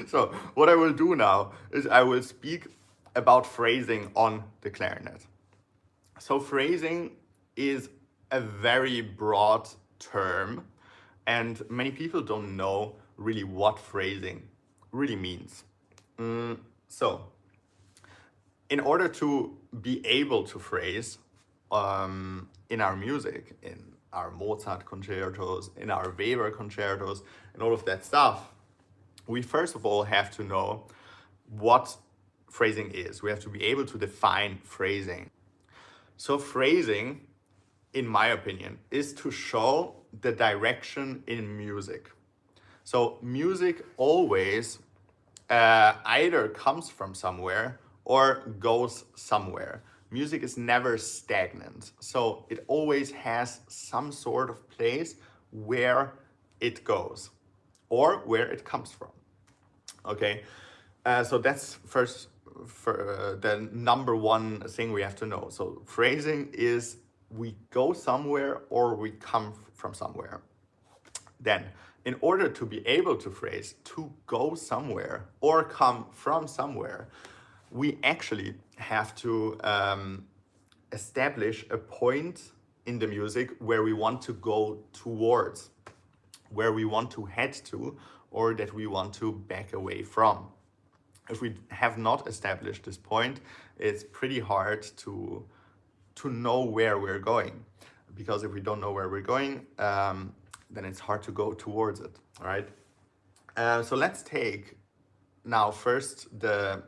So what I will do now is I will speak about phrasing on the clarinet. So phrasing is a very broad term, and many people don't know really what phrasing really means. So in order to be able to phrase in our music, in our Mozart concertos, in our Weber concertos, and all of that stuff, we first of all have to know what phrasing is. We have to be able to define phrasing. So phrasing, in my opinion, is to show the direction in music. So music always either comes from somewhere or goes somewhere. Music is never stagnant. So it always has some sort of place where it goes or where it comes from. Okay, so that's first for the number one thing we have to know. So phrasing is we go somewhere or we come from somewhere. Then, in order to be able to phrase to go somewhere or come from somewhere, we actually have to establish a point in the music where we want to go towards, where we want to head to, or that we want to back away from. If we have not established this point, it's pretty hard to know where we're going. Because if we don't know where we're going, then it's hard to go towards it, all right? So let's take now first the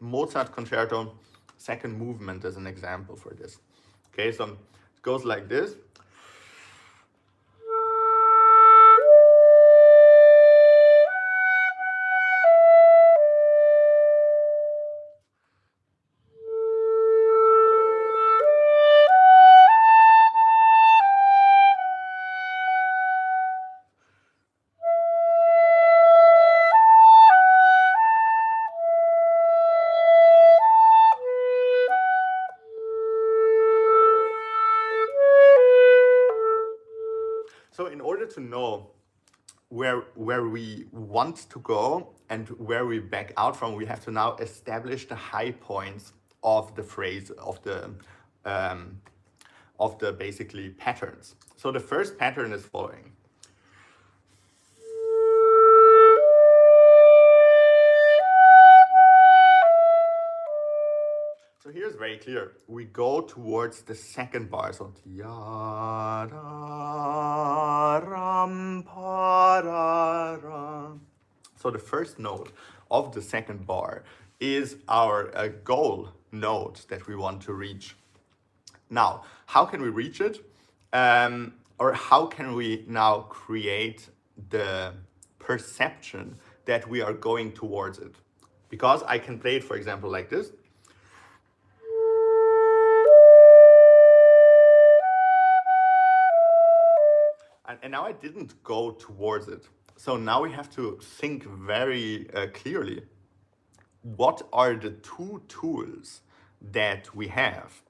Mozart concerto second movement as an example for this. Okay, so it goes like this. So in order to know where we want to go and where we back out from, we have to now establish the high points of the phrase, of the basically patterns. So the first pattern is following. So here's very clear. We go towards the second bar. So so the first note of the second bar is our goal note that we want to reach. Now, how can we reach it? Or how can we now create the perception that we are going towards it? Because I can play it, for example, like this. And now I didn't go towards it. So now we have to think very clearly. What are the two tools that we have?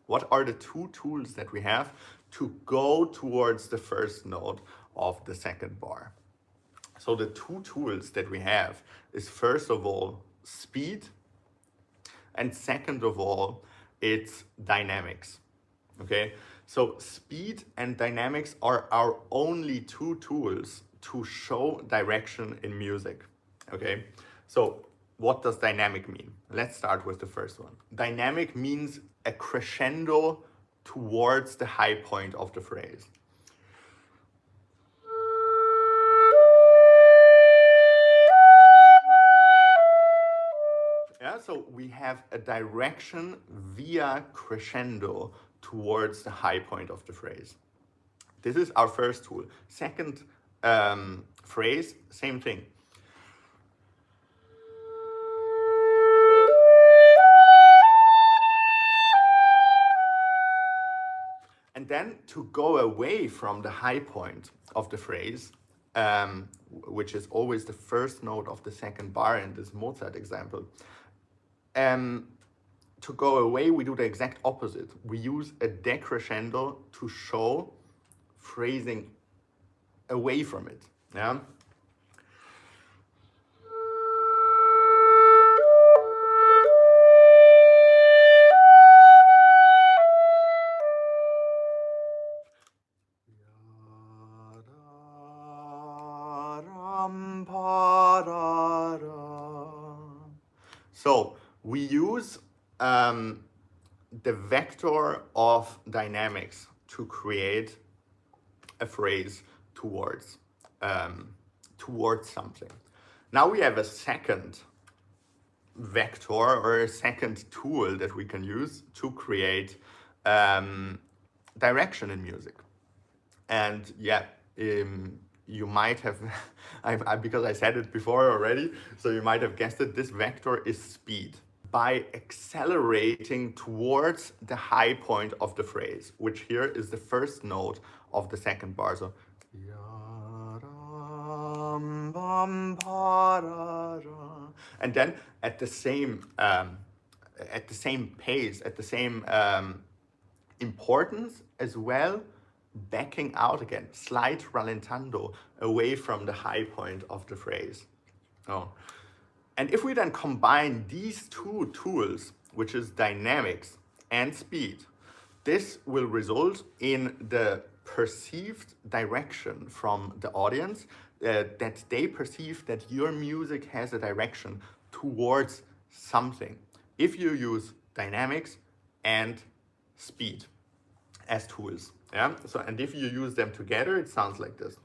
What are the two tools that we have to go towards the first note of the second bar? So the two tools that we have is first of all speed, and second of all it's dynamics. Okay, so speed and dynamics are our only two tools to show direction in music. Okay, so what does dynamic mean? Let's start with the first one. Dynamic means a crescendo towards the high point of the phrase. Yeah, so we have a direction via crescendo towards the high point of the phrase. This is our first tool. Second phrase, same thing. And then to go away from the high point of the phrase, which is always the first note of the second bar in this Mozart example, to go away, we do the exact opposite. We use a decrescendo to show phrasing away from it. Yeah. da, da. So we use the vector of dynamics to create a phrase towards something. Now we have a second vector or a second tool that we can use to create direction in music. And yeah, you might have, because I said it before already, so you might have guessed it, this vector is speed. By accelerating towards the high point of the phrase, which here is the first note of the second bar. So, and then at the same pace, at the same importance as well, backing out again, slight rallentando away from the high point of the phrase. Oh. And if we then combine these two tools, which is dynamics and speed, this will result in the perceived direction from the audience, that they perceive that your music has a direction towards something. If you use dynamics and speed as tools. Yeah. So, and if you use them together, it sounds like this.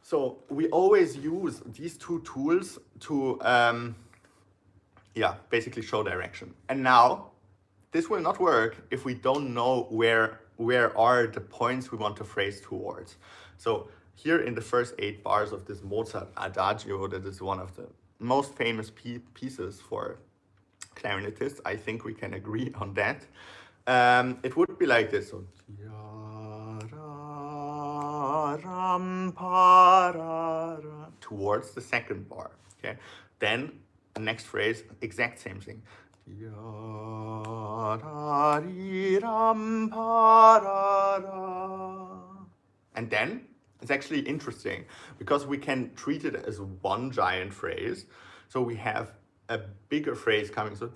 So we always use these two tools to, basically show direction. And now, this will not work if we don't know where are the points we want to phrase towards. So here in the first 8 bars of this Mozart Adagio, that is one of the most famous pieces for clarinetists, I think we can agree on that. It would be like this. So, towards the second bar. Okay. Then the next phrase, exact same thing. And then it's actually interesting because we can treat it as one giant phrase. So we have a bigger phrase coming. So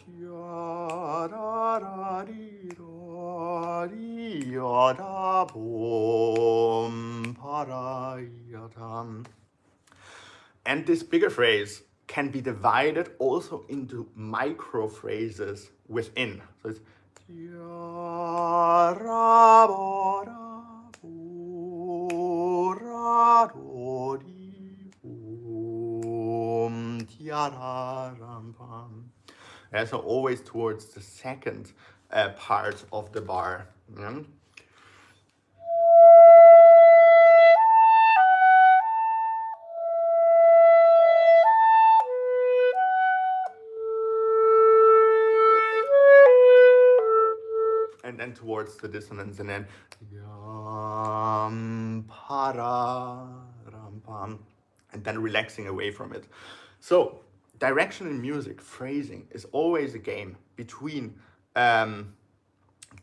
and this bigger phrase can be divided also into micro phrases within. So it's so always towards the second part of the bar. Yeah? And then towards the dissonance, and then and then relaxing away from it. So direction in music, phrasing, is always a game between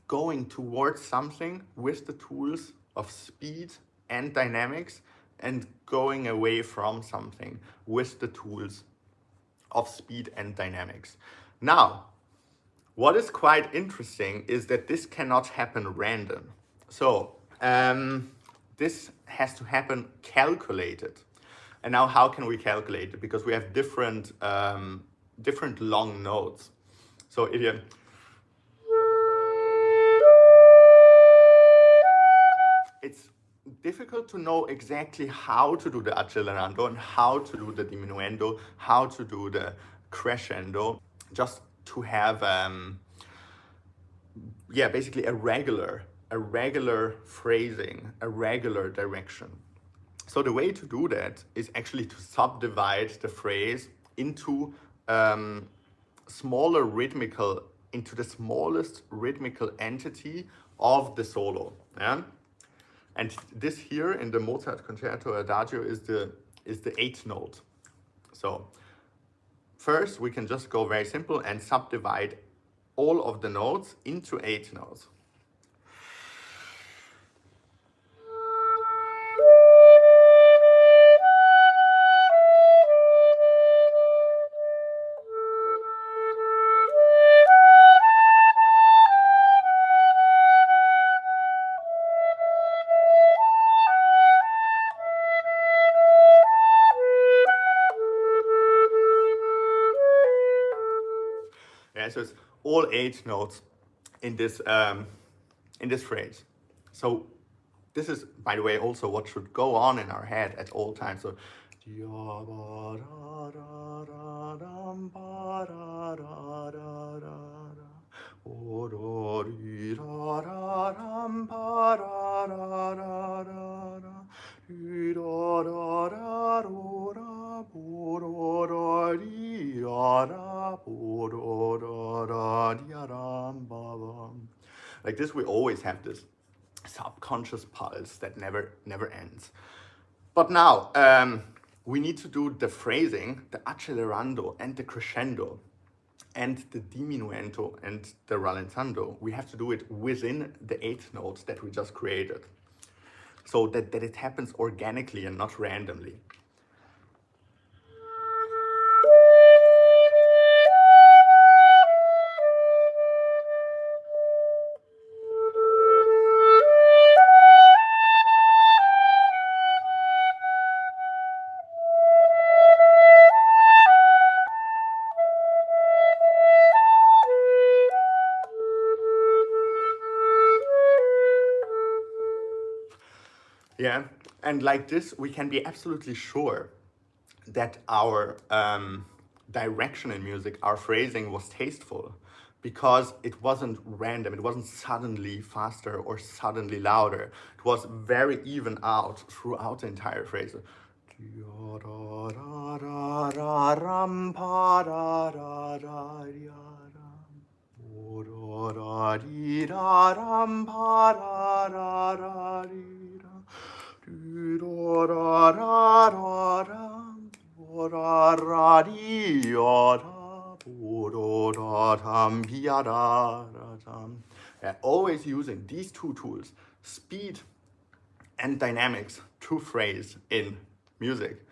going towards something with the tools of speed and dynamics, and going away from something with the tools of speed and dynamics. Now, what is quite interesting is that this cannot happen random. So this has to happen calculated. And now how can we calculate it? Because we have different long notes. So if you it's difficult to know exactly how to do the accelerando and how to do the diminuendo, how to do the crescendo, just to have basically a regular phrasing, a regular direction. So the way to do that is actually to subdivide the phrase into the smallest rhythmical entity of the solo. Yeah? And this here in the Mozart Concerto Adagio is the eighth note. So first we can just go very simple and subdivide all of the notes into eight notes. Yeah, so it's all eight notes in this phrase. So this is, by the way, also what should go on in our head at all times. So like this, we always have this subconscious pulse that never ends. But now we need to do the phrasing, the accelerando and the crescendo, and the diminuendo and the rallentando. We have to do it within the eighth notes that we just created, so that it happens organically and not randomly. Yeah, and like this, we can be absolutely sure that our direction in music, our phrasing was tasteful, because it wasn't random, it wasn't suddenly faster or suddenly louder. It was very even out throughout the entire phrase. Yeah, always using these two tools, speed and dynamics, to phrase in music.